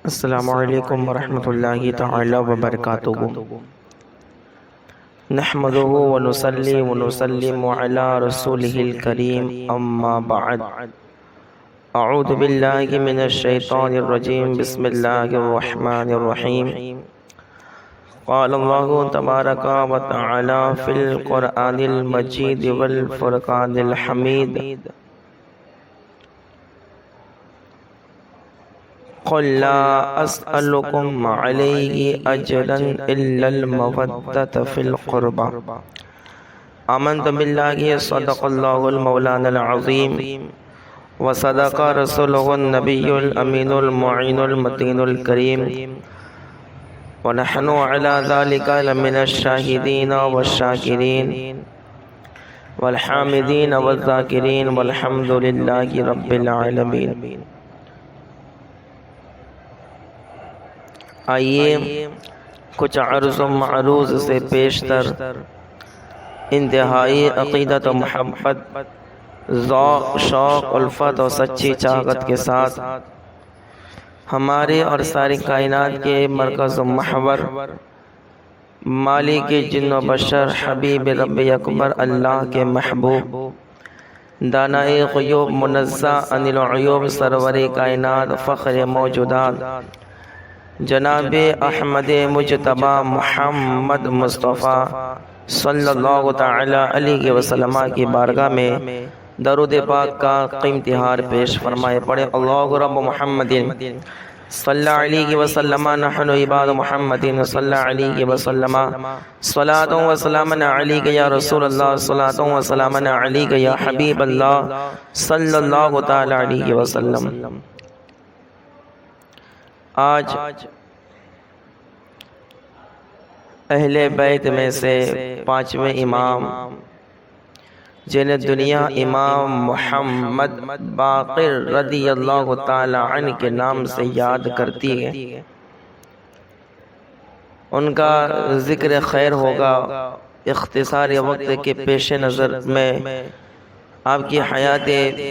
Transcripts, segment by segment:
السلام علیکم ورحمۃ اللہ تعالی وبرکاتہ۔ نحمده ونصلي ونسلم على رسوله الكريم اما بعد، اعوذ باللہ من الشیطان الرجیم، بسم اللہ الرحمن الرحیم۔ قال اللہ تبارک وتعالی فی القرآن المجید والفرقان الحمید، قل لا اسألكم علیہ اجرا الا المودۃ فی القربى، آمنت باللہ صدق اللہ المولانا العظیم وصدق رسولہ النبی الامین المعین المتین الکریم، ونحن علی ذلک لمن الشاہدین والشاکرین والحامدین والذاکرین والحمد للہ رب العالمین۔ آئیے کچھ عرض و معروض سے پیشتر انتہائی عقیدت و محبت، ذوق، شوق، الفت اور سچی چاہت کے ساتھ ہمارے اور ساری کائنات کے مرکز و محور، مالک جن و بشر، حبیب رب اکبر، اللہ کے محبوب، دانائے غیوب، منزہ عن العیوب، سرور کائنات، فخر موجودات، جناب احمد مجتبی محمد مصطفیٰ صلی اللہ تعالی علیہ وسلم کی بارگاہ میں درود پاک کا قیمتی ہار پیش فرمائے۔ پڑھے اللہ رب محمد صلی علیہ وسلم، نحن عباد محمد صلی علیہ وسلم، صلاۃ و سلام علیک یا رسول اللہ، صلاۃ و سلام علیک یا حبیب اللہ صلی اللہ تعالی علیہ وسلم۔ آج اہل بیت میں سے پانچویں امام جنہیں دنیا امام محمد باقر رضی اللہ تعالی عنہ کے نام سے یاد کرتی ہے، ان کا ذکر خیر ہوگا۔ اختصار وقت کے پیش نظر میں آپ کی حیات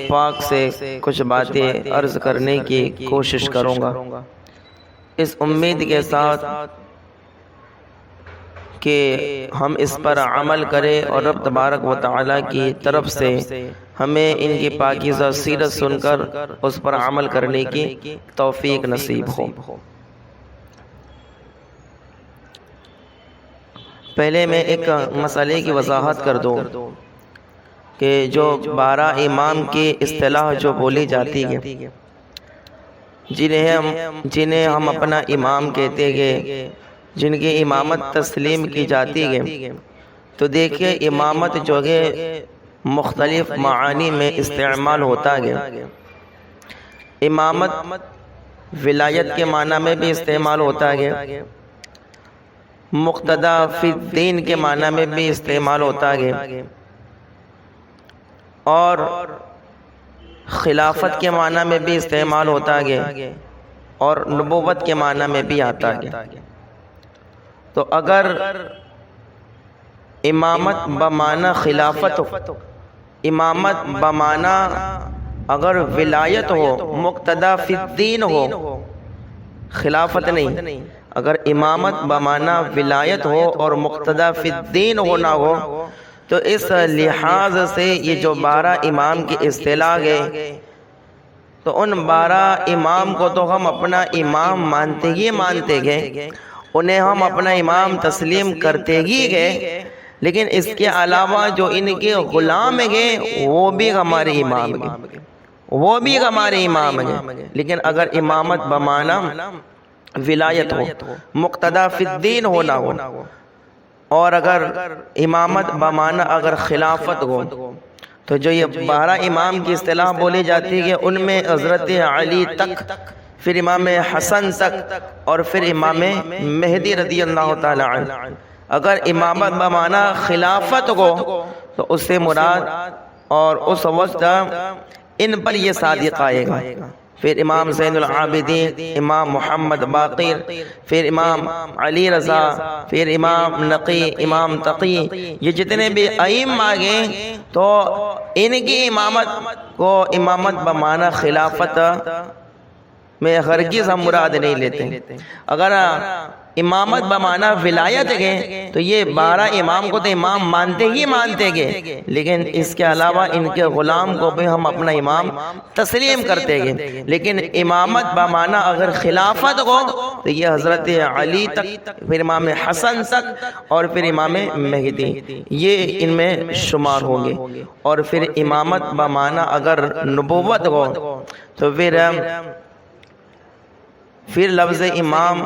پاک سے کچھ باتیں عرض کرنے کی کوشش کروں گا، اس امید کے ساتھ کہ ہم اس پر عمل کریں اور رب تبارک و تعالی کی طرف سے ہمیں ان کی پاکیزہ سیرت سن کر اس پر عمل کرنے کی توفیق نصیب ہو۔ پہلے میں ایک مسئلے کی وضاحت کر دوں کہ جو 12 امام کی اصطلاح جو بولی جاتی ہے، جنہیں ہم اپنا امام کہتے ہیں، جن کی امامت تسلیم کی جاتی ہے، تو دیکھیں امامت جو ہے مختلف معانی میں استعمال ہوتا ہے۔ امامت ولایت کے معنی میں بھی استعمال ہوتا ہے، مقتدی فی الدین کے معنی میں بھی استعمال ہوتا ہے، اور خلافت کے معنی میں بھی استعمال ہوتا ہے، اور نبوت کے معنی میں بھی آتا ہے۔ تو اگر امامت بمعنی خلافت ہو، امامت بمعنی اگر ولایت ہو، مقتدی فی الدین ہو، خلافت نہیں، اگر امامت بمعنی ولایت ہو اور مقتدی فی الدین ہونا ہو، تو اس لحاظ سے یہ جو 12 امام کی اصطلاح ہے، تو ان 12 امام کو تو ہم اپنا امام مانتے گئے، انہیں ہم اپنا امام تسلیم کرتے ہی گئے، لیکن اس کے علاوہ جو ان کے غلام ہیں وہ بھی ہمارے امام ہیں، وہ بھی ہمارے امام ہیں۔ لیکن اگر امامت بمعنی ولایت ہو، مقتدی فی الدین ہونا ہو، اور اگر امامت بمعنی اگر خلافت ہو، تو جو یہ 12 امام کی اصطلاح بولی جاتی ہے، ان میں حضرت علی تک، پھر امام حسن تک، اور پھر امام مہدی رضی اللہ تعالی عنہ۔ اگر امامت بمعنی خلافت ہو تو اس سے مراد اور اس وقت ان پر یہ صادق آئے گا، پھر امام زین العابدین، امام محمد باقر، پھر امام علی رضا، پھر امام نقی، امام تقی، یہ جتنے بھی ائمہ آگے، تو ان کی امامت کو امامت بمعنی خلافت میں ہرگز ہم مراد نہیں لیتے۔ اگر امامت بمانا ولایت گئے تو یہ 12 امام کو تو امام مانتے ہی مانتے گئے، لیکن اس کے علاوہ ان کے غلام کو بھی ہم اپنا امام تسلیم کرتے گئے۔ لیکن امامت بمانا اگر خلافت ہو تو یہ حضرت علی تک، پھر امام حسن تک، اور پھر امام مہدی، یہ ان میں شمار ہوں گے۔ اور پھر امامت بمانا اگر نبوت ہو تو پھر لفظ امام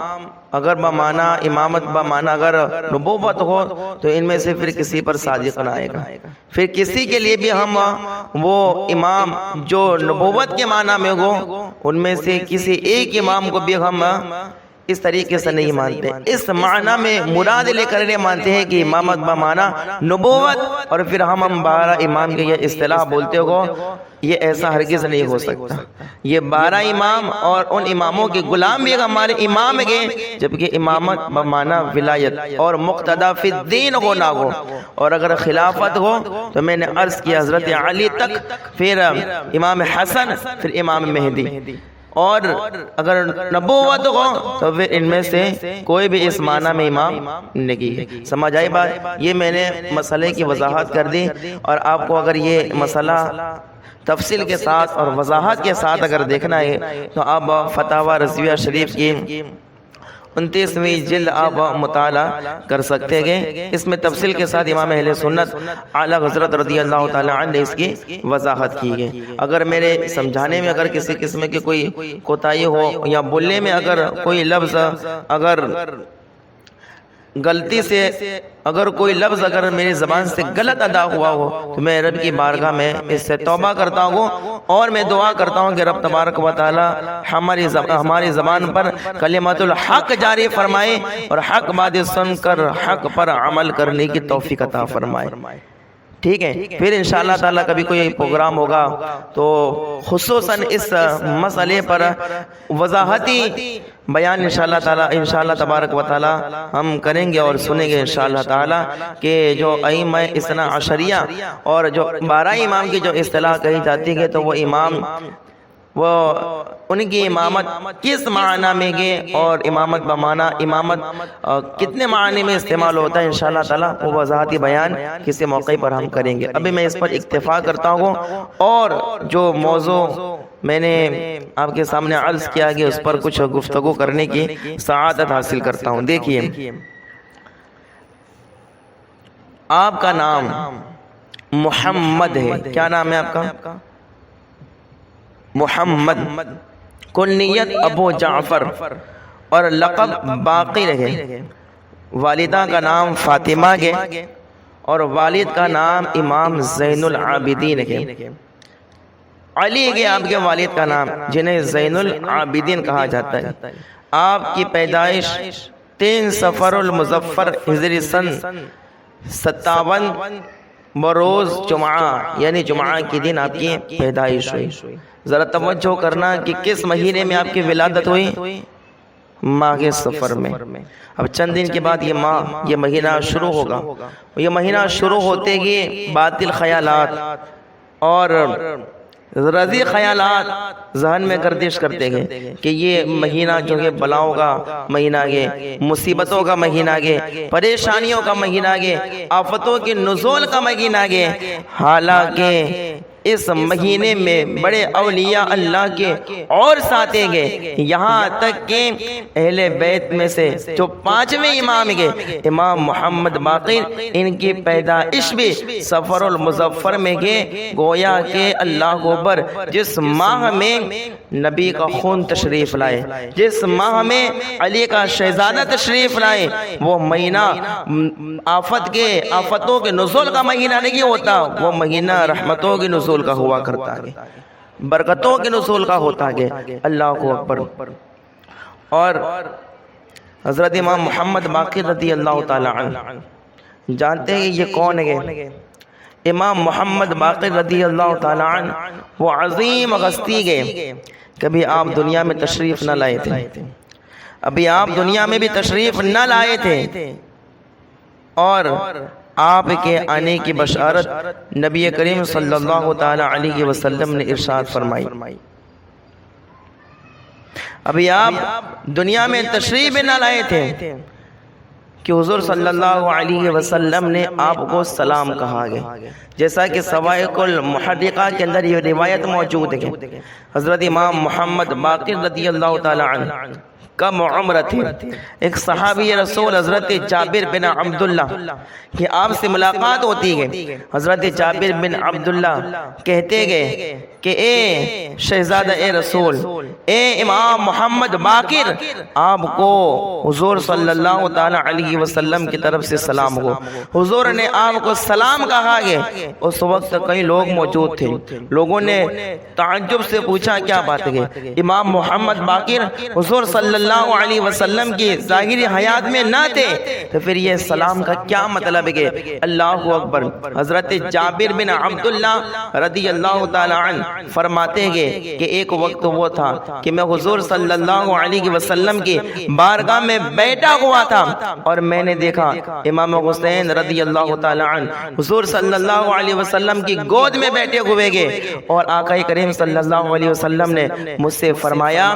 اگر بمانا امامت بمانا اگر نبوت ہو تو ان میں سے پھر کسی پر صادق نہ آئے گا۔ پھر کسی کے لیے بھی ہم وہ امام جو نبوت کے معنی میں ہو ان میں سے کسی ایک امام کو بھی ہم اس طریقے سے نہیں مانتے۔ اس معنی میں مراد لے کر مانتے ہیں کہ امامت بمانا نبوت، اور پھر ہم 12 امام کے یہ اصطلاح بولتے ہو، یہ ایسا ہرگز نہیں ہو سکتا۔ یہ 12 امام اور ان اماموں کے غلام بھی ہمارے امام گئے، جبکہ امامت بمانا ولایت اور مقتدا فی الدین ہو نہ ہو۔ اور اگر خلافت ہو تو میں نے عرض کیا حضرت علی تک، پھر امام حسن، پھر امام مہدی۔ اور اگر نبوت ہو تو پھر ان میں سے کوئی بھی اس معنی میں امام نہیں ہے۔ سمجھ آئی بات؟ یہ میں نے مسئلے کی وضاحت کر دی، اور آپ کو اگر یہ مسئلہ تفصیل کے ساتھ اور وضاحت کے ساتھ اگر دیکھنا ہے تو آپ فتاوی رضویہ شریف کی 29ویں جلد آپ مطالعہ کر سکتے ہیں۔ اس میں تفصیل کے ساتھ امام اہل سنت اعلیٰ حضرت رضی اللہ تعالی عنہ نے اس کی وضاحت کی ہے۔ اگر میرے سمجھانے میں اگر کسی قسم کی کوئی کوتاہی ہو یا بولنے میں اگر کوئی لفظ اگر غلطی سے اگر کوئی لفظ اگر میری زبان سے غلط ادا ہوا ہو تو میں رب کی بارگاہ میں اس سے توبہ کرتا ہوں، اور میں دعا کرتا ہوں کہ رب تبارک و تعالی ہماری زبان پر کلمۃ الحق جاری فرمائے، اور حق بات سن کر حق پر عمل کرنے کی توفیق عطا فرمائے۔ ٹھیک ہے، پھر انشاءاللہ تعالیٰ کبھی کوئی پروگرام ہوگا تو خصوصاً اس مسئلے پر وضاحتی بیان انشاءاللہ تبارک و تعالیٰ ہم کریں گے اور سنیں گے انشاءاللہ تعالیٰ کہ جو ائمہ اثنا عشریہ اور جو 12 امام کی جو اصطلاح کہی جاتی ہے تو وہ امام وہ ان کی امامت کس معنی میں گئے اور امامت بمانا امامت کتنے معنی میں استعمال ہوتا ہے انشاءاللہ تعالیٰ وہ وضاحتی بیان کسی موقع پر ہم کریں گے۔ ابھی میں اس پر اکتفا کرتا ہوں اور جو موضوع میں نے آپ کے سامنے عرض کیا کہ اس پر کچھ گفتگو کرنے کی سعادت حاصل کرتا ہوں۔ دیکھیے، آپ کا نام محمد ہے، کیا نام ہے آپ کا؟ محمد، کنیت ابو جعفر اور لقب باقر ہے۔ والدہ کا نام فاطمہ ہے اور والد کا نام امام زین العابدین ہے۔ علی ہے آپ کے والد کا نام، جنہیں زین العابدین کہا جاتا ہے۔ آپ کی پیدائش 3 صفر المظفر ہجری سن 57 بروز جمعہ یعنی جمعہ کے دن آپ کی پیدائش ہوئی۔ ذرا توجہ کرنا کہ کس مہینے میں آپ کی ولادت ہوئی؟ ماہ صفر میں۔ اب چند دن کے بعد یہ مہینہ شروع ہوگا، یہ مہینہ شروع ہوتے ہی باطل خیالات اور رضی خیالات ذہن میں گردش کرتے گئے کہ یہ مہینہ جو ہے بلاؤں کا مہینہ ہے، مصیبتوں کا مہینہ ہے، پریشانیوں کا مہینہ ہے، آفتوں کے نزول کا مہینہ ہے۔ حالانکہ اس مہینے میں بڑے اولیاء اللہ کے اور ساتھے گئے، یہاں تک کہ اہل بیت میں سے جو 5ویں امام گئے امام محمد باقر، ان کی پیدائش بھی صفر المظفر میں گئے۔ گویا کہ اللہ اکبر، جس ماہ میں نبی کا خون تشریف لائے، جس ماہ میں علی کا شہزادہ تشریف لائے، وہ مہینہ آفتوں کے نزول کا مہینہ نہیں ہوتا، وہ مہینہ رحمتوں کے نزول کا ہوا کرتا ہے، برکتوں کے نزول کا ہوتا ہے۔ اللہ کو اکبر۔ اور حضرت امام محمد باقر رضی اللہ تعالی عنہ جانتے ہیں یہ کون ہے؟ امام محمد باقر رضی اللہ تعالی عنہ وہ عظیم ہستی گئے، کبھی آپ دنیا میں تشریف نہ لائے تھے، ابھی آپ دنیا میں بھی تشریف نہ لائے تھے، اور آپ کے آنے کی بشارت نبی کریم صلی اللہ تعالی علیہ وسلم نے ارشاد فرمائی۔ ابھی آپ دنیا میں تشریف نہ لائے تھے کہ حضور صلی اللہ علیہ وسلم نے آپ کو سلام کہا گیا، جیسا کہ سوائق المحرقہ کے اندر یہ روایت موجود ہے۔ حضرت امام محمد باقر رضی اللہ تعالی عنہ کم عمر تھے، ایک صحابی رسول حضرت جابر بن عبداللہ کہ آپ سے ملاقات ہوتی ہے۔ حضرت جابر بن عبداللہ کہتے گئے کہ اے شہزادہ اے رسول، اے امام محمد باقر، آپ کو حضور صلی اللہ تعالی علیہ وسلم کی طرف سے سلام ہو۔ حضور نے آپ کو سلام کہا گیا۔ اس وقت کئی لوگ موجود تھے، لوگوں نے تعجب سے پوچھا کیا بات ہے؟ امام محمد باقر حضور صلی اللہ علیہ وسلم کی ظاہری حیات میں نہ تھے، تو پھر یہ سلام کا کیا مطلب ہے؟ اللہ اکبر۔ حضرت جابر بن عبداللہ رضی اللہ تعالی عنہ فرماتے ہیں کہ ایک وقت وہ تھا کہ میں حضور صلی اللہ علیہ وسلم کی بارگاہ میں بیٹھا ہوا تھا اور میں نے دیکھا امام حسین رضی اللہ تعالی عنہ حضور صلی اللہ علیہ وسلم کی گود میں بیٹھے ہوئے گئے، اور آقا کریم صلی اللہ علیہ وسلم نے مجھ سے فرمایا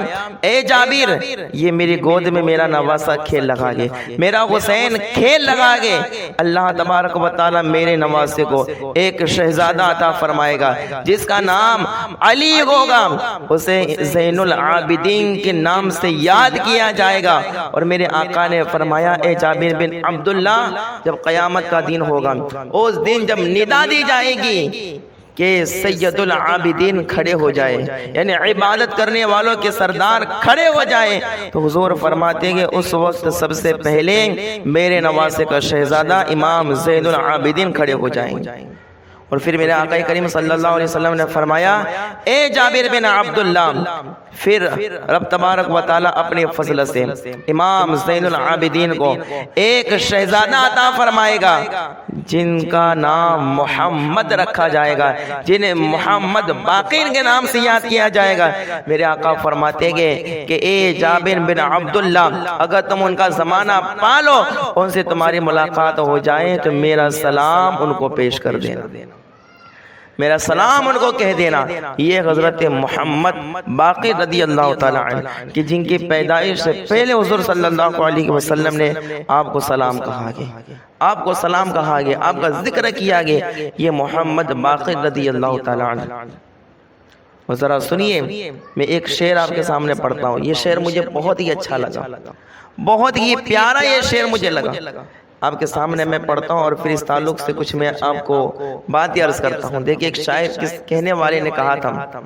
اے جابر، یہ میری گود میں میرا نواسا کھیل لگا گے، میرا حسین کھیل لگا گے، اللہ تبارک و تعالی میرے نواسے کو ایک شہزادہ عطا فرمائے گا جس کا نام علی ہوگا، اسے زین العابدین کے نام سے یاد کیا جائے گا۔ اور میرے آقا نے فرمایا اے جابر بن عبداللہ، جب قیامت کا دن ہوگا، اس دن جب ندا دی جائے گی کہ سید العابدین کھڑے ہو جائے، یعنی عبادت کرنے والوں کے سردار کھڑے ہو جائے، تو حضور فرماتے ہیں اس وقت سب سے پہلے میرے نواسے کا شہزادہ امام زین العابدین کھڑے ہو جائیں گے۔ اور پھر میرے آقا کریم صلی اللہ علیہ وسلم نے فرمایا اے جابر بن عبداللہ، پھر رب تبارک و تعالی اپنے فضل سے امام زین العابدین کو ایک شہزادہ عطا فرمائے گا جن کا نام محمد رکھا جائے گا، جنہیں محمد باقر کے نام سے یاد کیا جائے گا۔ میرے آقا فرماتے گئے کہ اے جابر بن عبداللہ، اگر تم ان کا زمانہ پالو، ان سے تمہاری ملاقات ہو جائے تو میرا سلام ان کو پیش کر دینا، میرا سلام ان کو کہہ دینا۔ یہ حضرت محمد باقر رضی اللہ تعالی عنہ کہ جن کی پیدائش سے پہلے حضور صلی اللہ علیہ وسلم نے آپ کو سلام کہا گیا، آپ کو سلام کہا گیا، آپ کا ذکر کیا گیا، یہ محمد باقر رضی اللہ تعالی عنہ۔ اور ذرا سنیے، میں ایک شعر آپ کے سامنے پڑھتا ہوں، یہ شعر مجھے بہت ہی اچھا لگا، بہت ہی پیارا یہ شعر مجھے لگا، آپ کے سامنے میں پڑھتا ہوں اور پھر اس تعلق سے کچھ میں آپ کو بات عرض کرتا ہوں۔ دیکھیں ایک شاعر کس کہنے والے نے کہا تھا،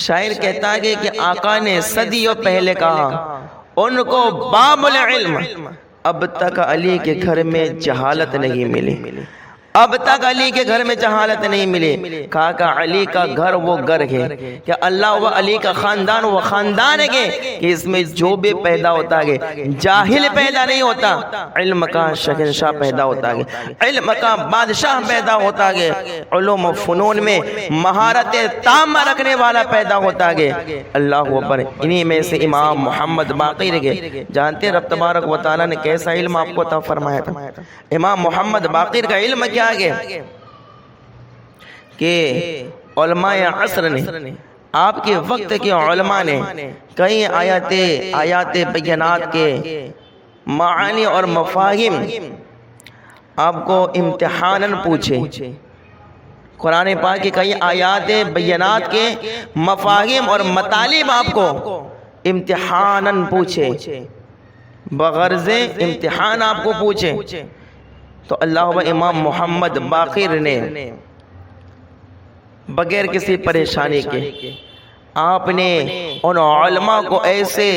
شاعر کہتا ہے کہ آقا نے صدیوں پہلے کہا ان کو باب العلم، اب تک علی کے گھر میں جہالت نہیں ملی، اب تک علی کے گھر میں جہالت نہیں ملی۔ کہا کہ علی کا گھر وہ گھر ہے، کہ اللہ و علی کا خاندان وہ خاندان ہے کہ اس میں جو بھی پیدا ہوتا ہے جاہل پیدا نہیں ہوتا، علم کا شہنشاہ پیدا ہوتا ہے، علم کا بادشاہ پیدا ہوتا ہے، علوم و فنون میں مہارت تامہ رکھنے والا پیدا ہوتا ہے۔ اللہ اکبر۔ انہی میں سے امام محمد باقر ہے، جانتے رب تبارک و تعالیٰ نے کیسا علم آپ کو عطا فرمایا تھا؟ امام محمد باقر کا علم کیا ہے کہ علماء عصر نے، آپ کے وقت کے علماء نے کئی آیات بینات کے معانی اور مفاہیم آپ کو امتحاناً پوچھے، قرآن پاک کی کئی آیات بینات کے مفاہیم اور مطالب آپ کو امتحاناً پوچھے، بغرض امتحان آپ کو پوچھے، تو اللہ و امام محمد باقر نے بغیر کسی پریشانی کے آپ نے ان علماء کو ایسے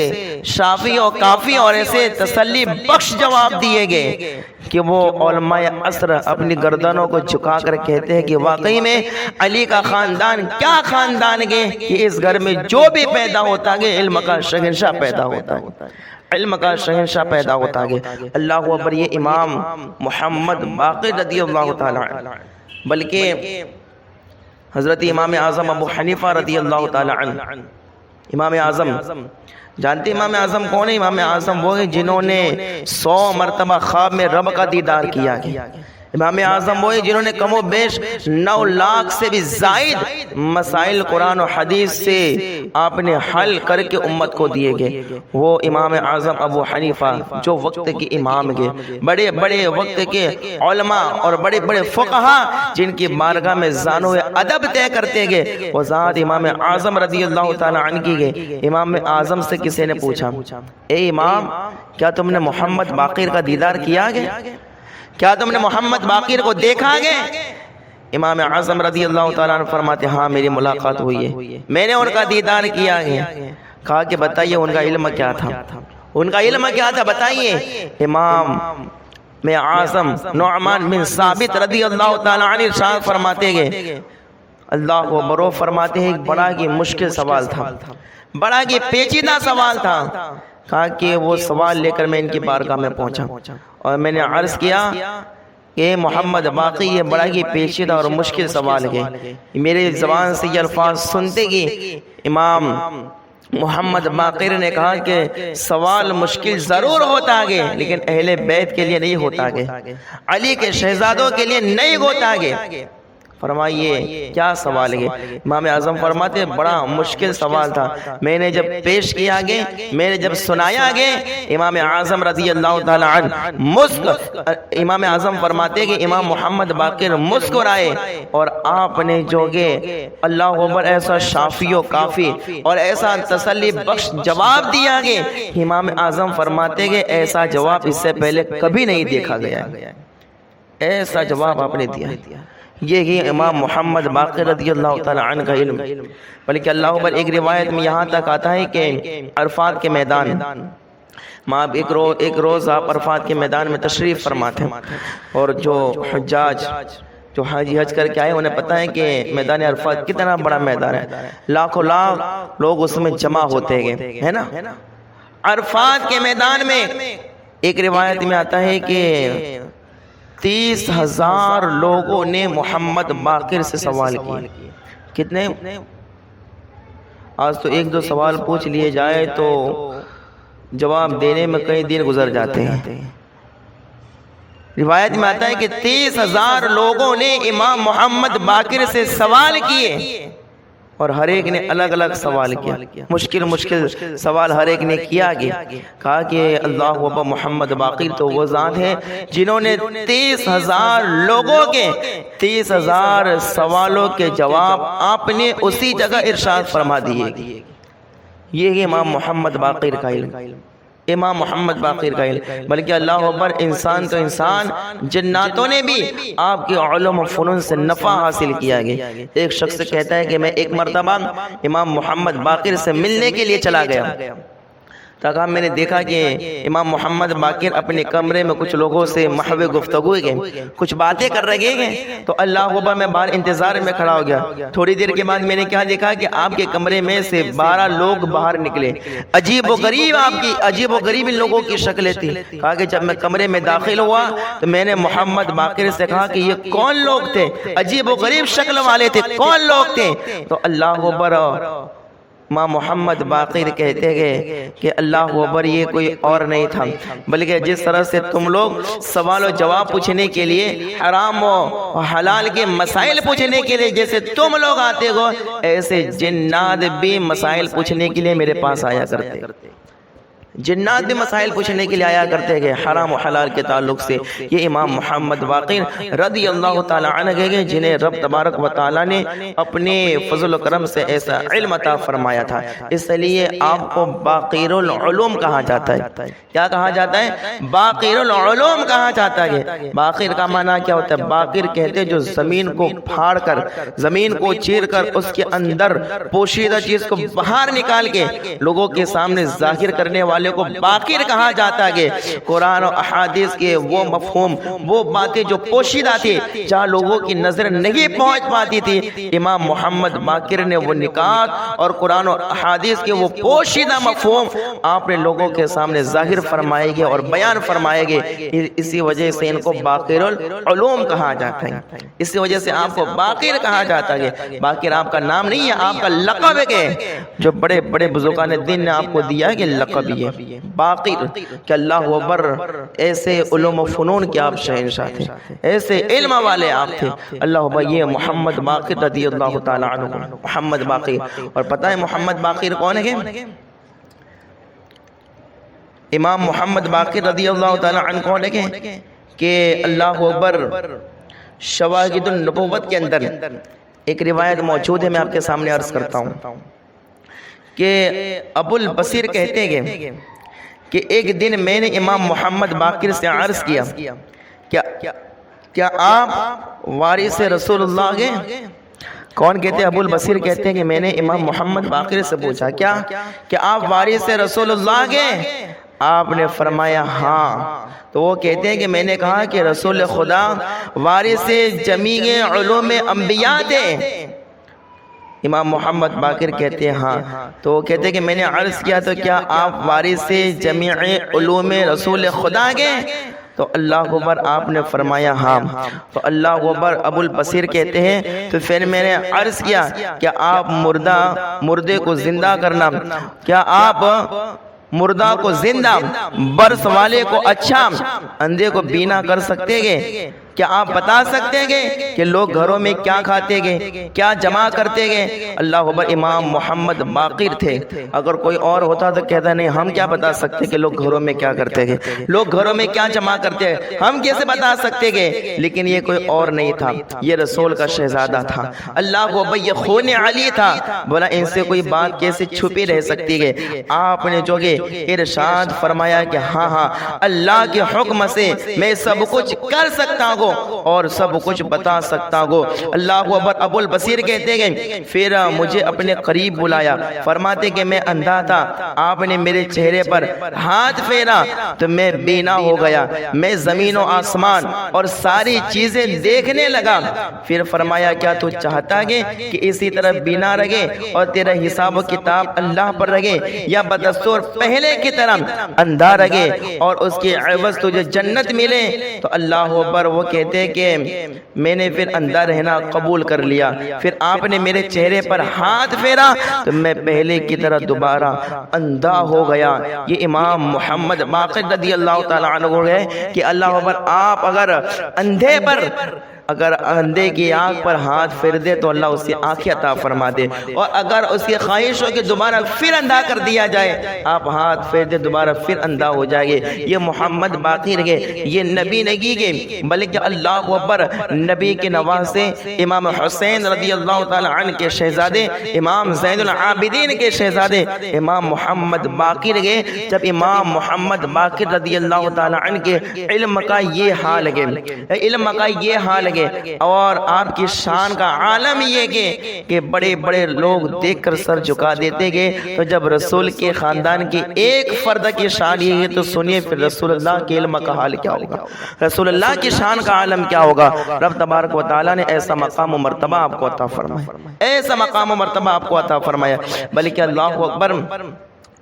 شافی و کافی اور ایسے تسلی بخش جواب دیے گئے کہ وہ علماء عصر اپنی گردنوں کو جھکا کر کہتے ہیں کہ واقعی میں علی کا خاندان کیا خاندان ہے کہ اس گھر میں جو بھی پیدا ہوتا ہے علم کا شہنشاہ پیدا ہوتا ہے، علم کا شہنشاہ پیدا ہوتا ہے۔ اللہ اکبر۔ یہ امام محمد باقر رضی اللہ تعالیٰ عنہ، بلکہ حضرت امام اعظم ابو حنیفہ رضی اللہ تعالیٰ عنہ، امام اعظم جانتے امام اعظم کون ہے؟ امام اعظم وہ ہیں جنہوں نے 100 مرتبہ خواب میں رب کا دیدار کیا ہے، امام اعظم وہی جنہوں نے کم و بیش 9 لاکھ سے بھی زائد مسائل قرآن و حدیث سے آپ نے حل کر کے امت کو دیے گئے. وہ امام اعظم ابو حنیفہ جو وقت کے امام گئے، بڑے بڑے وقت کے علماء اور بڑے بڑے فقہا جن کی بارگاہ میں زانو ادب طے کرتے گئے، وہ ذات امام اعظم رضی اللہ تعالیٰ عنہ کی گئے. امام اعظم سے کسی نے پوچھا، اے امام کیا تم نے محمد باقر کا دیدار کیا گیا؟ کیا تم نے محمد باقر کو دیکھا گیا؟ امام اعظم رضی اللہ تعالیٰ عنہ فرماتے ہاں میری ملاقات ہوئی ہے، میں نے ان کا دیدار کیا گیا. کہا کہ بتائیے ان کا علم کیا تھا؟ ان کا علم کیا تھا بتائیے. امام میں اعظم نعمان بن ثابت رضی اللہ تعالیٰ عنہ ارشاد فرماتے گئے، اللہ کو برو فرماتے ہیں ایک بڑا ہی مشکل سوال تھا، بڑا ہی پیچیدہ سوال تھا. کہا کہ وہ سوال لے کر میں ان کی بارگاہ میں پہنچا اور میں نے عرض کیا کہ محمد باقی یہ بڑا ہی پیچیدہ اور مشکل سوال ہے، میرے زبان سے یہ الفاظ سنتے گی. امام محمد باقر نے کہا کہ سوال مشکل ضرور ہوتا ہے لیکن اہل بیت کے لیے نہیں ہوتا ہے، علی کے شہزادوں کے لیے نہیں ہوتا ہے. فرمائیے کیا سوال ہے؟ امام اعظم فرماتے بڑا مشکل سوال تھا، میں نے جب پیش کیا گیا، میں نے جب سنایا گیا، امام اعظم رضی اللہ تعالی عنہ امام اعظم فرماتے کہ امام محمد باقر مسکرائے اور آپ نے جو کہ اللہ اکبر ایسا شافی و کافی اور ایسا تسلی بخش جواب دیا گیا. امام اعظم فرماتے کہ ایسا جواب اس سے پہلے کبھی نہیں دیکھا گیا، ایسا جواب آپ نے دیا. یہ ہی امام محمد باقر رضی اللہ تعالی عنہ کا علم. بلکہ اللہ اکبر ایک روایت میں یہاں تک آتا ہے کہ عرفات کے میدان ایک روز آپ عرفات کے میدان میں تشریف فرماتے ہیں اور جو حجاج جو حاجی حج کر کے آئے انہیں پتہ ہے کہ میدان عرفات کتنا بڑا میدان ہے، لاکھوں لاکھ لوگ اس میں جمع ہوتے گئے ہے نا. عرفات کے میدان میں ایک روایت میں آتا ہے کہ 30,000 لوگوں نے محمد باقر سے سوال کیے. کتنے؟ آج تو ایک دو سوال پوچھ لیے جائے تو جواب دینے میں کئی دن گزر جاتے ہیں. روایت میں آتا ہے کہ 30,000 لوگوں نے امام محمد باقر سے سوال کیے اور ہر ایک نے الگ الگ سوال کیا، مشکل سوال ہر ایک نے کیا گیا. کہا کہ اللہ اکبر محمد باقر تو وہ ذات ہے جنہوں نے 30,000 لوگوں کے 30,000 سوالوں کے جواب آپ نے اسی جگہ ارشاد فرما دیے. یہ ہے امام محمد باقر کا علم، امام محمد باقر کا علم. بلکہ اللہ اکبر انسان تو انسان، جناتوں نے بھی آپ کے علم و فنون سے نفع حاصل کیا گیا. ایک شخص کہتا ہے کہ میں ایک مرتبہ امام محمد باقر سے ملنے کے لیے چلا گیا، تاکہ میں نے دیکھا کہ امام محمد باقر اپنے کمرے میں کچھ لوگوں سے محو گفتگو گئے، کچھ باتیں کر رہے گئے. تو اللہ اکبر میں باہر انتظار میں کھڑا ہو گیا. تھوڑی دیر کے بعد میں نے کیا دیکھا کہ آپ کے کمرے میں سے 12 لوگ باہر نکلے. عجیب و غریب عجیب و غریب ان لوگوں کی شکلیں تھی. کہا کہ جب میں کمرے میں داخل ہوا تو میں نے محمد باقر سے کہا کہ یہ کون لوگ تھے؟ عجیب و غریب شکل والے تھے، کون لوگ تھے؟ تو اللہ اکبر ماں محمد باقر کہتے گئے کہ اللہ اکبر یہ کوئی اور نہیں تھا بلکہ جس طرح سے تم لوگ سوال و جواب پوچھنے کے لیے، حرام و حلال کے مسائل پوچھنے کے لیے جیسے تم لوگ آتے ہو، ایسے جنات بھی مسائل پوچھنے کے لیے میرے پاس آیا کرتے. جنات بھی مسائل پوچھنے کے لیے آیا کرتے گئے حرام و حلال کے تعلق سے. یہ امام محمد باقر رضی اللہ تعالی عنہ گئے جنہیں رب تبارک و تعالی نے اپنے فضل و کرم سے ایسا علم عطا فرمایا تھا. اس لیے آپ کو باقر العلوم کہا جاتا ہے. کیا کہا جاتا ہے؟ باقر العلوم کہا جاتا ہے. باقر کا معنی کیا ہوتا ہے؟ باقر کہتے جو زمین کو پھاڑ کر، زمین کو چیر کر اس کے اندر پوشیدہ چیز کو باہر نکال کے لوگوں کے سامنے ظاہر کرنے والے کو باقر کہا جاتا ہے. قرآن و احادیث کے وہ مفہوم، وہ باتیں جو پوشیدہ تھی، جہاں لوگوں کی نظر نہیں پہنچ پاتی تھی، امام محمد باقر نے وہ نکات اور قرآن و احادیث کے وہ پوشیدہ مفہوم آپ نے لوگوں کے سامنے ظاہر فرمائے گے اور بیان فرمائے گے. اسی وجہ سے ان کو باقر العلوم کہا جاتا ہے. اسی وجہ سے آپ کو باقر کہا جاتا ہے. باقر آپ کا نام نہیں ہے، آپ کا لقب ہے، جو بڑے بڑے بزرگان دین نے آپ کو دیا ہے کہ لقب یہ. ہے باقر کہ اللہ اکبر ایسے علوم و فنون کے آپ شہنشاہ تھے، ایسے علم والے آپ تھے اللہ اکبر۔ یہ محمد باقر رضی اللہ تعالی عنہ، محمد باقر۔ اور پتہ ہے محمد باقر کون ہے؟ امام محمد باقر رضی اللہ تعالی عنہ کون ہے کہ اللہ اکبر شواہد النبوت کے اندر ایک روایت موجود ہے، میں آپ کے سامنے عرض کرتا ہوں کہ ابو البصیر کہتے ہیں کہ ایک دن میں نے امام محمد باقر سے عرض کیا کیا آپ وارث رسول اللہ ہیں؟ کون کہتے ہیں؟ ابو البصیر کہتے ہیں کہ میں نے امام محمد باقر سے پوچھا کہ آپ وارث رسول اللہ ہیں؟ آپ نے فرمایا ہاں۔ تو وہ کہتے ہیں کہ میں نے کہا کہ رسول خدا وارث جمیع علوم انبیاء تھے۔ امام محمد باقر کہتے ہیں ہاں۔ تو وہ کہتے ہیں کہ میں نے عرض کیا تو کیا آپ وارث جمیع علوم رسول خدا کے؟ تو اللہ اکبر آپ نے فرمایا ہاں۔ تو اللہ اکبر ابو البصیر کہتے ہیں تو پھر میں نے عرض کیا کہ آپ مردے کو زندہ کرنا، کیا آپ مردہ کو زندہ، برس والے کو اچھا، اندھے کو بینا کر سکتے گے؟ کیا آپ بتا سکتے ہیں کہ لوگ گھروں میں کیا کھاتے گے، کیا جمع کرتے گے؟ اللہ اکبر امام محمد باقر تھے، اگر کوئی اور ہوتا تو کہتا نہیں ہم کیا بتا سکتے کہ لوگ گھروں میں کیا کرتے گے، لوگ گھروں میں کیا جمع کرتے ہیں، ہم کیسے بتا سکتے گے؟ لیکن یہ کوئی اور نہیں تھا، یہ رسول کا شہزادہ تھا، اللہ اکبر یہ خون علی تھا، بولا ان سے کوئی بات کیسے چھپی رہ سکتی ہے؟ آپ نے جو کہ ارشاد فرمایا کہ ہاں اللہ کے حکم سے میں سب کچھ کر سکتا ہوں اور سب کچھ بتا سکتا ہوں۔ اللہ اکبر ابو البصیر کہتے ہیں پھر مجھے اپنے قریب بلایا، فرماتے کہ میں اندھا تھا، آپ نے میرے چہرے پر ہاتھ پھیرا تو میں بینا ہو گیا، میں زمین و آسمان اور ساری چیزیں دیکھنے لگا۔ پھر فرمایا کیا تو چاہتا ہے کہ اسی طرح بینا رہے اور تیرا حساب و کتاب اللہ پر رہے، یا بدستور پہلے کی طرح اندھا رہے اور اس کے عوض تجھے جنت ملے؟ تو اللہ اکبر وہ کہتے کہ میں نے پھر اندھا رہنا قبول کر لیا، پھر آپ نے میرے چہرے پر ہاتھ پھیرا تو میں پہلے کی طرح دوبارہ اندھا ہو گیا۔ یہ امام محمد باقر رضی اللہ تعالی عنہ ہے کہ اللہ اکبر آپ اگر اندھے کی آنکھ پر ہاتھ پھیر دے تو اللہ اسے آنکھیں عطا فرما دے، اور اگر اس کی خواہش ہو کہ دوبارہ پھر اندھا کر دیا جائے، آپ ہاتھ پھیر دے دوبارہ پھر اندھا ہو جائے گے۔ یہ محمد باقر ہے، یہ نبی نہیں گے بلکہ اللہ اکبر نبی کے نواسے امام حسین رضی اللہ تعالی عنہ کے شہزادے، امام زین العابدین کے شہزادے امام محمد باقر گئے۔ جب امام محمد باقر رضی اللہ تعالی عنہ کے علم کا یہ حال ہے اور آپ کی شان کا عالم یہ کہ بڑے بڑے لوگ دیکھ کر سر جھکا دیتے گئے، تو جب رسول کے خاندان کی ایک فرد کی شان یہ ہے تو سنیے پھر رسول اللہ کے علم کا حال کیا ہوگا، رسول اللہ کی شان کا عالم کیا ہوگا۔ رب تبارک و تعالیٰ نے ایسا مقام و مرتبہ آپ کو عطا فرمایا، ایسا مقام و مرتبہ آپ کو عطا فرمایا، بلکہ اللہ اکبر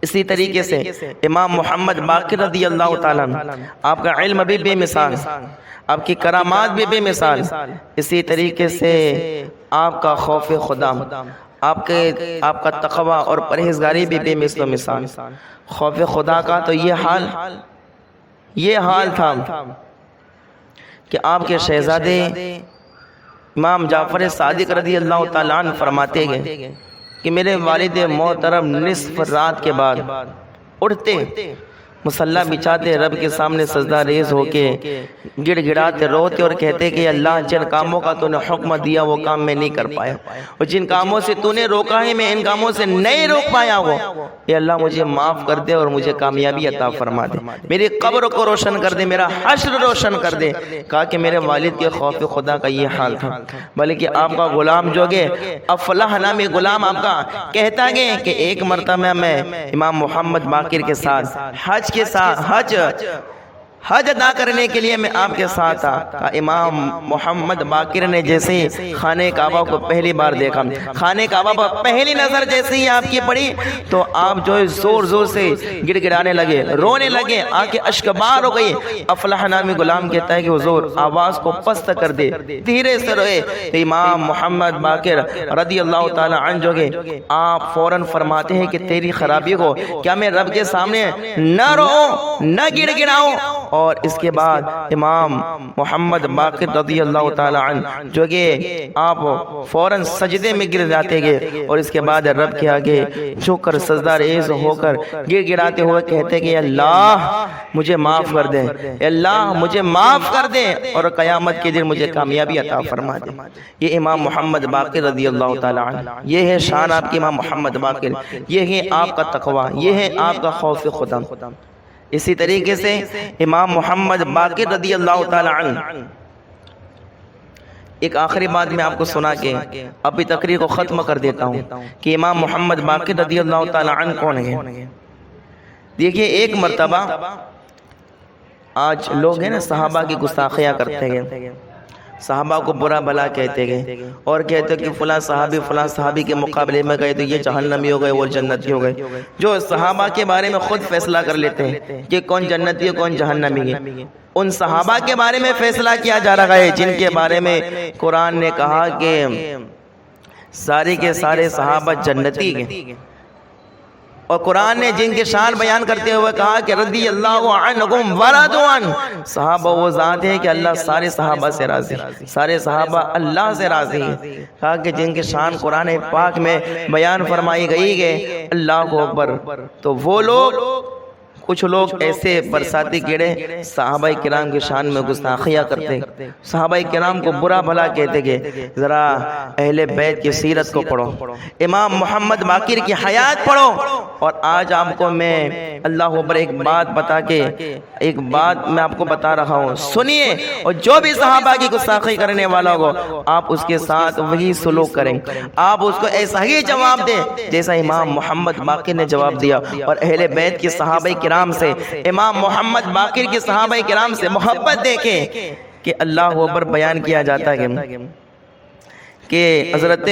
اسی طریقے سے امام محمد باقر رضی اللہ تعالیٰ آپ کا علم بھی بے مثال، آپ کی کرامات بھی بے مثال، اسی طریقے سے آپ کا خوف خدا، آپ کا تقوی اور پرہیزگاری بھی بے مثل و مثال۔ خوف خدا کا تو یہ حال تھا کہ آپ کے شہزادے امام جعفر صادق رضی اللہ تعالیٰ عنہ فرماتے گئے کہ میرے والد محترم نصف رات کے بعد اٹھتے، مصلی بچھاتے، رب کے سامنے سجدہ ریز ہو کے گڑ گڑاتے روتے اور کہتے کہ اللہ جن کاموں کا تو نے حکم دیا وہ کام میں نہیں کر پایا، اور جن کاموں سے تو نے روکا ہے میں ان کاموں سے نہیں روک پایا ہوں، اے اللہ مجھے معاف کر دے اور مجھے کامیابی عطا فرما دے، میری قبر کو روشن کر دے، میرا حشر روشن کر دے۔ کہا کہ میرے والد کے خوف خدا کا یہ حال تھا، بلکہ آپ کا غلام جو گے افلاح نامی غلام آپ کا کہتا گے کہ ایک مرتبہ میں امام محمد باقر کے ساتھ حج حج ادا کرنے کے لیے میں آپ کے ساتھ تھا۔ امام محمد باقر نے جیسے خانہ کعبہ کو پہلی بار دیکھا، خانہ کعبہ پر پہلی نظر جیسے ہی آپ کی پڑی تو آپ جو ہے زور زور سے گڑ گڑانے لگے، رونے لگے، آنکھیں اشکبار ہو گئی۔ افلاح نامی غلام کہتا ہے کہ حضور آواز کو پست کر دے، دھیرے سے روئے۔ تو امام محمد باقر رضی اللہ تعالی عنہ جو ہے آپ فوراً فرماتے ہیں کہ تیری خرابی کو کیا میں رب کے سامنے نہ روؤں نہ گڑ گڑاؤں؟ اور اس کے بعد امام محمد باقر رضی اللہ تعالی عنہ جو کہ آپ فوراً سجدے میں گر جاتے گئے اور اس کے بعد رب کے آگے جھک کر سجدہ ریز ہو کر گر گڑاتے ہوئے کہتے کہ اللہ مجھے معاف کر دے، اللہ مجھے معاف کر دے اور قیامت کے دن مجھے کامیابی عطا فرما دے۔ یہ امام محمد باقر رضی اللہ تعالی عنہ، یہ ہے شان آپ کے امام محمد باقر، یہ ہے آپ کا تقوی، یہ ہے آپ کا خوف خدا۔ اسی طریقے سے امام محمد باقر رضی اللہ تعالی عنہ، ایک آخری بات میں آپ کو سنا کے ابھی تقریر کو ختم کر دیتا ہوں کہ امام محمد باقر رضی اللہ تعالی عنہ کون ہے۔ دیکھیے ایک مرتبہ آج لوگ ہیں نا صحابہ کی گستاخیاں کرتے گئے، صحابہ کو برا بھلا کہتے گئے اور کہتے کہ فلاں صحابی کے مقابلے میں گئے تو یہ جہنمی ہو گئے وہ جنتی ہو گئے۔ جو صحابہ کے بارے میں خود فیصلہ کر لیتے ہیں کہ کون جنتی ہے کون جہنمی ہے، ان صحابہ کے بارے میں فیصلہ کیا جا رہا ہے جن کے بارے میں قرآن نے کہا کہ سارے کے سارے صحابہ جنتی ہیں، اور قرآن نے جن کے شان بیان کرتے ہوئے کہا کہ رضی اللہ عنہم ورضوا عنہ، صحابہ وہ ذات ہے کہ اللہ سارے صحابہ سے راضی، سارے صحابہ اللہ سے راضی ہیں۔ کہا کہ جن کے شان قرآن پاک میں بیان فرمائی گئی ہے اللہ اکبر، تو وہ لوگ کچھ لوگ ایسے برساتی کیڑے صحابہ کرام کی شان میں گستاخیاں کرتے، صحابہ کرام کو برا بھلا کہتے گئے۔ ذرا اہل بیت کی سیرت کو پڑھو، امام محمد باقر کی حیات پڑھو، اور آج آپ کو میں اللہ اکبر ایک بات بتا کے ایک بات میں آپ کو بتا رہا ہوں، سنیے، اور جو بھی صحابہ کی گستاخی کرنے والا ہو آپ اس کے ساتھ وہی سلوک کریں، آپ اس کو ایسا ہی جواب دیں جیسا امام محمد باقر نے جواب دیا۔ اور اہل بیت کی صحابہ کرام سے، امام محمد باقر کے صحابہ کرام سے محبت دیکھیں کہ اللہ اکبر بیان کیا جاتا ہے کہ حضرت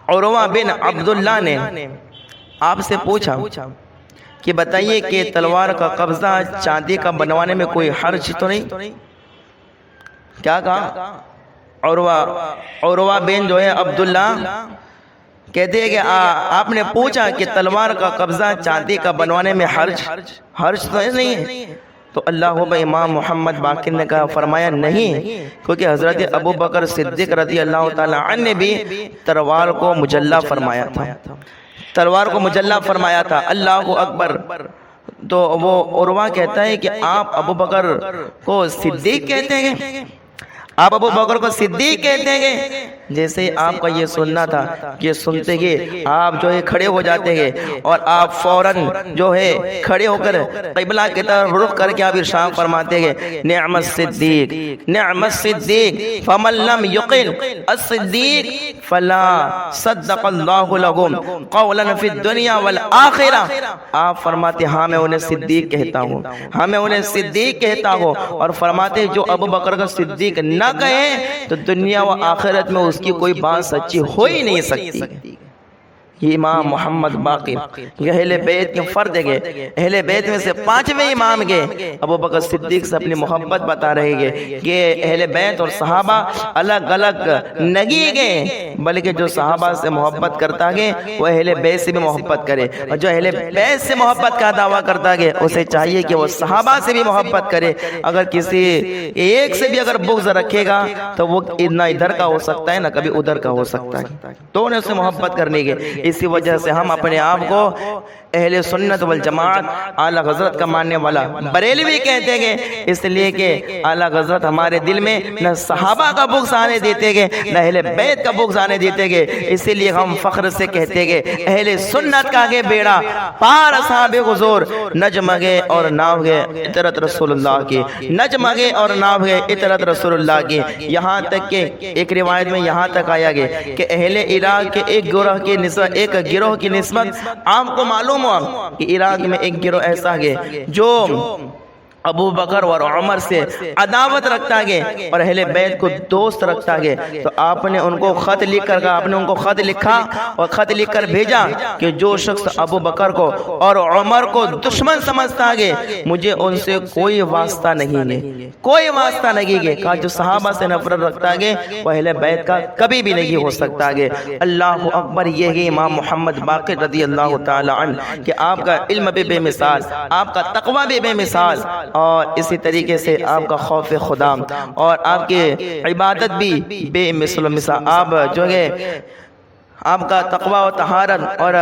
عروہ بن عبداللہ نے آپ سے پوچھا کہ بتائیے کہ تلوار کا قبضہ چاندی کا بنوانے میں کوئی حرج تو نہیں؟ کیا کہا؟ عروہ بن جو ہے عبداللہ کہتے ہیں کہ آپ نے پوچھا کہ تلوار کا قبضہ چاندی کا بنوانے میں حرج تو نہیں ہے؟ تو اللہ امام محمد باقر نے کہا فرمایا نہیں، کیونکہ حضرت ابو بکر صدیق رضی اللہ تعالی عنہ نے بھی تلوار کو مجلہ فرمایا تھا، تلوار کو مجلہ فرمایا تھا۔ اللہ اکبر۔ تو وہ عروہ کہتا ہے کہ آپ ابو بکر کو صدیق کہتے ہیں، آپ ابو بکر کو صدیق کہتے ہیں۔ جیسے آپ کا یہ سننا تھا کہ سنتے گئے آپ جو ہے کھڑے ہو جاتے ہیں اور آپ فوراً جو ہے کھڑے ہو کر قبلہ کی طرف رخ کر کے آپ ارشاد فرماتے گئے نعم الصدیق نعم الصدیق فمن لم یقل الصدیق فلا صدق اللہ لهم قولا فی الدنیا والآخرہ۔ آپ فرماتے ہاں میں انہیں صدیق کہتا ہوں، ہاں میں انہیں صدیق کہتا ہوں، اور فرماتے جو ابو بکر کا صدیق نہ کہیں تو دنیا و آخرت میں اس کی کوئی بات سچی ہو ہی نہیں سکتی۔ یہ امام محمد باقر یہ اہل بیت کے فرد گئے، اہل بیت میں سے پانچویں امام گئے، ابو بکر صدیق سے اپنی محبت بتا رہے گئے کہ اہل بیت اور صحابہ الگ الگ نہیں گئے، بلکہ جو صحابہ سے محبت کرتا گئے وہ اہل بیت سے بھی محبت کرے، اور جو اہل بیت سے محبت کا دعویٰ کرتا گئے اسے چاہیے کہ وہ صحابہ سے بھی محبت کرے۔ اگر کسی ایک سے بھی اگر بغض رکھے گا تو وہ نہ ادھر کا ہو سکتا ہے نہ کبھی ادھر کا ہو سکتا ہے، دونوں سے محبت کرنے کے۔ اسی وجہ سے ہم اپنے آپ کو اہل سنت والجماعت اعلیٰ حضرت کا ماننے والا بریلوی کہتے گئے، اس لیے کہ اعلیٰ حضرت ہمارے دل میں نہ صحابہ کا بغض آنے دیتے گئے نہ اہل بیت کا بغض آنے دیتے گئے، اسی لیے ہم فخر سے کہتے گئے اہل سنت کا گے بیڑا پار اصحاب حضور نجمگے اور ناو گے اطرت رسول اللہ کی، نجمگے اور ناو گے اطرت رسول اللہ کی۔ یہاں تک کہ ایک روایت میں یہاں تک آیا گیا کہ اہل عراق کے ایک گروہ کی نسبت آپ کو معلوم ہوا کہ عراق میں ایک گروہ ایسا ہے جو ابو بکر اور عمر سے عداوت رکھتا گیا اور اہل بیت کو دوست رکھتا گیا، تو آپ نے ان کو خط لکھ کر کہا، آپ نے ان کو خط لکھا اور خط لکھ کر بھیجا کہ جو شخص ابو بکر کو اور عمر کو دشمن سمجھتا گیا مجھے ان سے کوئی واسطہ نہیں ہے، کوئی واسطہ نہیں ہے۔ کہا جو صحابہ سے نفرت رکھتا گیا وہ اہل بیت کا کبھی بھی نہیں ہو سکتا گیا۔ اللہ اکبر، یہ ہے امام محمد باقر رضی اللہ تعالی عنہ کہ آپ کا علم بھی بے مثال، آپ کا تقوی بھی بے مثال، اور اسی طریقے سے آپ کا خوف خدا اور آپ کی عبادت بھی بے مثل و مثال۔ آپ جو ہے آپ کا تقوی و طہارت اور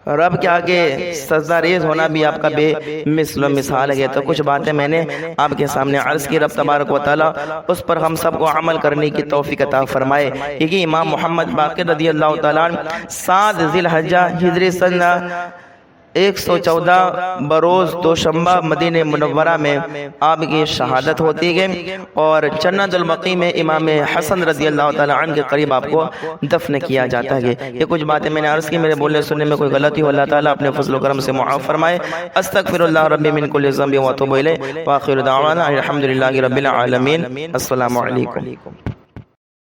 رب کے آگے سجدہ ریز ہونا بھی آپ کا بے مثل و مثال ہے۔ تو کچھ باتیں میں نے آپ کے سامنے عرض کی، رب تبارک و تعالی اس پر ہم سب کو عمل کرنے کی توفیق عطا فرمائے۔ یہ امام محمد باقر رضی اللہ تعالیٰ عنہ 7 ذی الحجہ ہجری سن 114 بروز دوشنبہ مدینہ منورہ میں آپ کی شہادت ہوتی گئی، اور جنت البقیع میں امام حسن رضی اللہ تعالیٰ عنہ کے قریب آپ کو دفن کیا جاتا ہے۔ یہ کچھ باتیں میں نے عرض کی، میرے بولنے سننے میں کوئی غلطی ہو اللہ تعالیٰ اپنے فضل و کرم سے معاف فرمائے۔ استغفر اللہ ربی من کل ذنب واتوب الیہ، وآخر دعوانا الحمدللہ رب العالمین۔ السلام علیکم۔